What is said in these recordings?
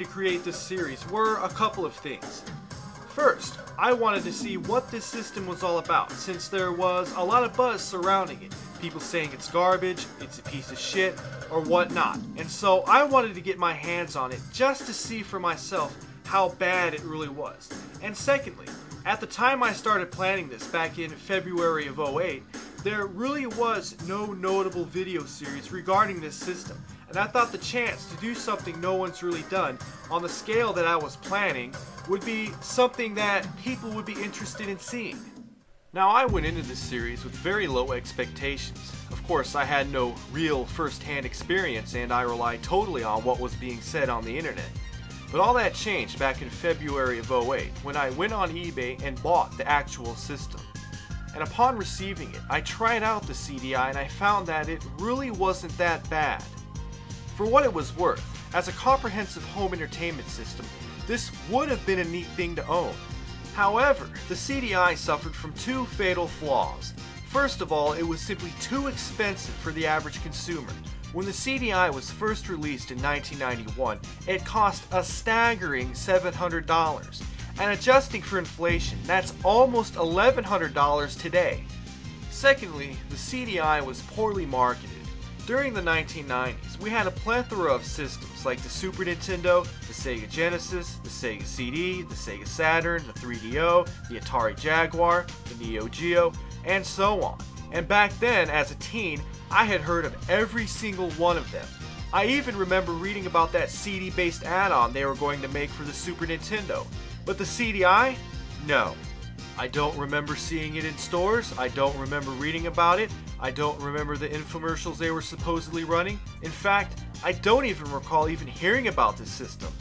create this series were a couple of things. First, I wanted to see what this system was all about, since there was a lot of buzz surrounding it. People saying it's garbage, it's a piece of shit, or whatnot. And so I wanted to get my hands on it just to see for myself how bad it really was. And secondly, at the time I started planning this back in February of '08, there really was no notable video series regarding this system. And I thought the chance to do something no one's really done on the scale that I was planning would be something that people would be interested in seeing. Now, I went into this series with very low expectations. Of course, I had no real first-hand experience and I relied totally on what was being said on the internet. But all that changed back in February of '08 when I went on eBay and bought the actual system. And upon receiving it, I tried out the CDI and I found that it really wasn't that bad. For what it was worth, as a comprehensive home entertainment system, this would have been a neat thing to own. However, the CDI suffered from two fatal flaws. First of all, it was simply too expensive for the average consumer. When the CDI was first released in 1991, it cost a staggering $700. And adjusting for inflation, that's almost $1,100 today. Secondly, the CDI was poorly marketed. During the 1990s, we had a plethora of systems like the Super Nintendo, the Sega Genesis, the Sega CD, the Sega Saturn, the 3DO, the Atari Jaguar, the Neo Geo, and so on. And back then, as a teen, I had heard of every single one of them. I even remember reading about that CD-based add-on they were going to make for the Super Nintendo. But the CDI? No. I don't remember seeing it in stores, I don't remember reading about it, I don't remember the infomercials they were supposedly running. In fact, I don't even recall even hearing about this system.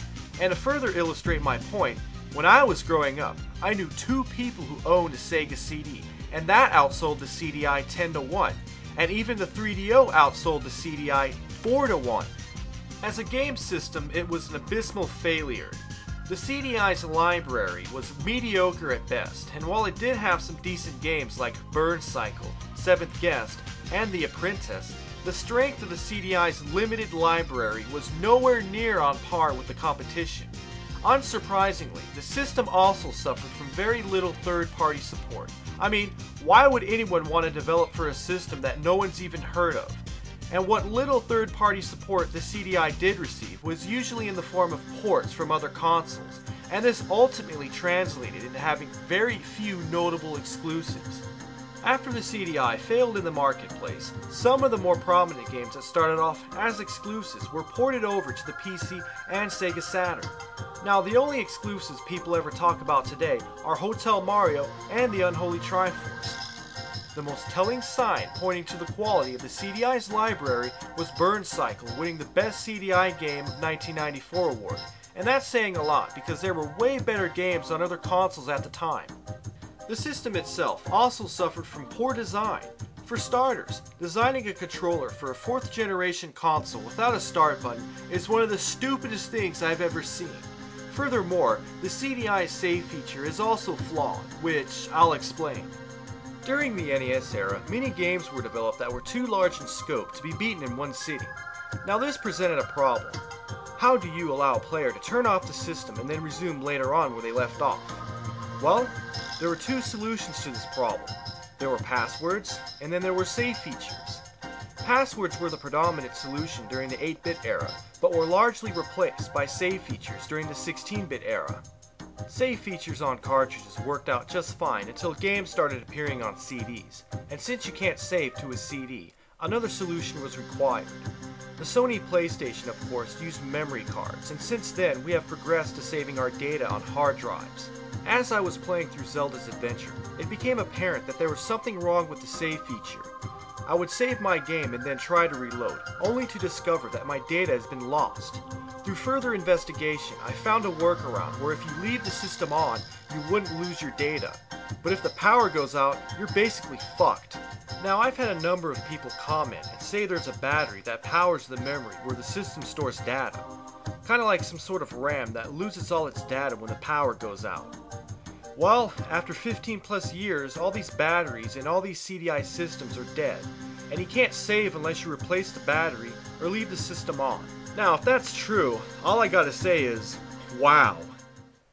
And to further illustrate my point, when I was growing up, I knew two people who owned a Sega CD, and that outsold the CDI 10-1, and even the 3DO outsold the CDI 4-1. As a game system, it was an abysmal failure. The CDI's library was mediocre at best, and while it did have some decent games like Burn Cycle, Seventh Guest, and The Apprentice, the strength of the CDI's limited library was nowhere near on par with the competition. Unsurprisingly, the system also suffered from very little third-party support. I mean, why would anyone want to develop for a system that no one's even heard of? And what little third-party support the CDI did receive was usually in the form of ports from other consoles, and this ultimately translated into having very few notable exclusives. After the CDI failed in the marketplace, some of the more prominent games that started off as exclusives were ported over to the PC and Sega Saturn. Now, the only exclusives people ever talk about today are Hotel Mario and the Unholy Triforce. The most telling sign pointing to the quality of the CDI's library was Burn Cycle winning the Best CDI Game of 1994 award, and that's saying a lot because there were way better games on other consoles at the time. The system itself also suffered from poor design. For starters, designing a controller for a 4th generation console without a start button is one of the stupidest things I've ever seen. Furthermore, the CDI's save feature is also flawed, which I'll explain. During the NES era, many games were developed that were too large in scope to be beaten in one sitting. Now this presented a problem. How do you allow a player to turn off the system and then resume later on where they left off? Well, there were two solutions to this problem. There were passwords, and then there were save features. Passwords were the predominant solution during the 8-bit era, but were largely replaced by save features during the 16-bit era. Save features on cartridges worked out just fine until games started appearing on CDs, and since you can't save to a CD, another solution was required. The Sony PlayStation, of course, used memory cards, and since then we have progressed to saving our data on hard drives. As I was playing through Zelda's Adventure, it became apparent that there was something wrong with the save feature. I would save my game and then try to reload, only to discover that my data has been lost. Through further investigation, I found a workaround where if you leave the system on, you wouldn't lose your data. But if the power goes out, you're basically fucked. Now, I've had a number of people comment and say there's a battery that powers the memory where the system stores data. Kinda like some sort of RAM that loses all its data when the power goes out. Well, after 15 plus years, all these batteries and all these CDI systems are dead, and you can't save unless you replace the battery or leave the system on. Now, if that's true, all I gotta say is, wow.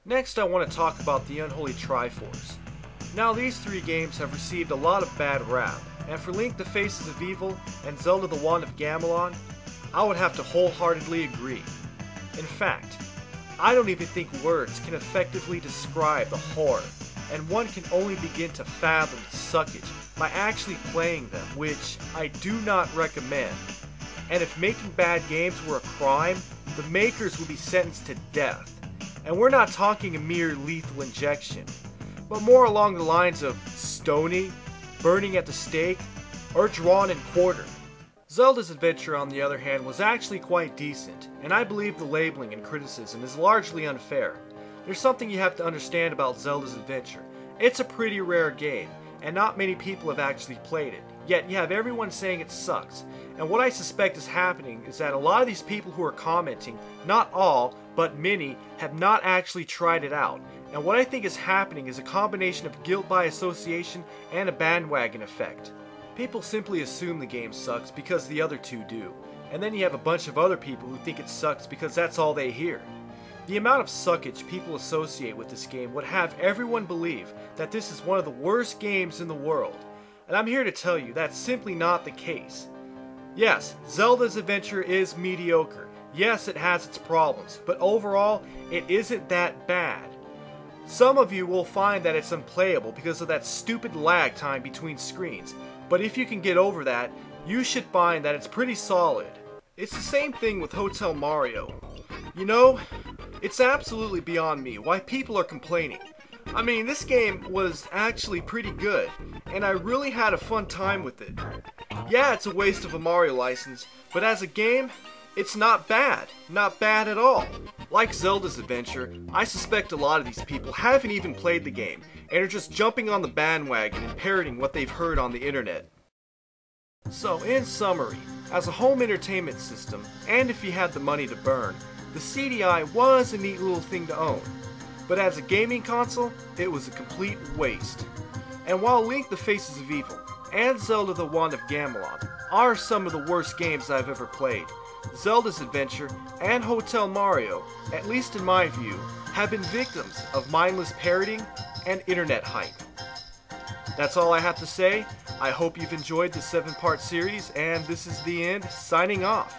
Next, I want to talk about the Unholy Triforce. Now, these three games have received a lot of bad rap, and for Link the Faces of Evil and Zelda the Wand of Gamelon, I would have to wholeheartedly agree. In fact, I don't even think words can effectively describe the horror, and one can only begin to fathom the suckage by actually playing them, which I do not recommend. And if making bad games were a crime, the makers would be sentenced to death. And we're not talking a mere lethal injection, but more along the lines of stoning, burning at the stake, or drawn and quartered. Zelda's Adventure, on the other hand, was actually quite decent, and I believe the labeling and criticism is largely unfair. There's something you have to understand about Zelda's Adventure. It's a pretty rare game, and not many people have actually played it, yet you have everyone saying it sucks. And what I suspect is happening is that a lot of these people who are commenting, not all, but many, have not actually tried it out. And what I think is happening is a combination of guilt by association and a bandwagon effect. People simply assume the game sucks because the other two do, and then you have a bunch of other people who think it sucks because that's all they hear. The amount of suckage people associate with this game would have everyone believe that this is one of the worst games in the world, and I'm here to tell you that's simply not the case. Yes, Zelda's Adventure is mediocre. Yes, it has its problems, but overall, it isn't that bad. Some of you will find that it's unplayable because of that stupid lag time between screens, but if you can get over that, you should find that it's pretty solid. It's the same thing with Hotel Mario. You know, it's absolutely beyond me why people are complaining. I mean, this game was actually pretty good, and I really had a fun time with it. Yeah, it's a waste of a Mario license, but as a game, it's not bad. Not bad at all. Like Zelda's Adventure, I suspect a lot of these people haven't even played the game, and are just jumping on the bandwagon and parroting what they've heard on the internet. So, in summary, as a home entertainment system, and if you had the money to burn, the CDI was a neat little thing to own. But as a gaming console, it was a complete waste. And while Link the Faces of Evil and Zelda the Wand of Gamelon are some of the worst games I've ever played, Zelda's Adventure and Hotel Mario, at least in my view, have been victims of mindless parroting and internet hype. That's all I have to say. I hope you've enjoyed the 7-part series, and this is the end, signing off.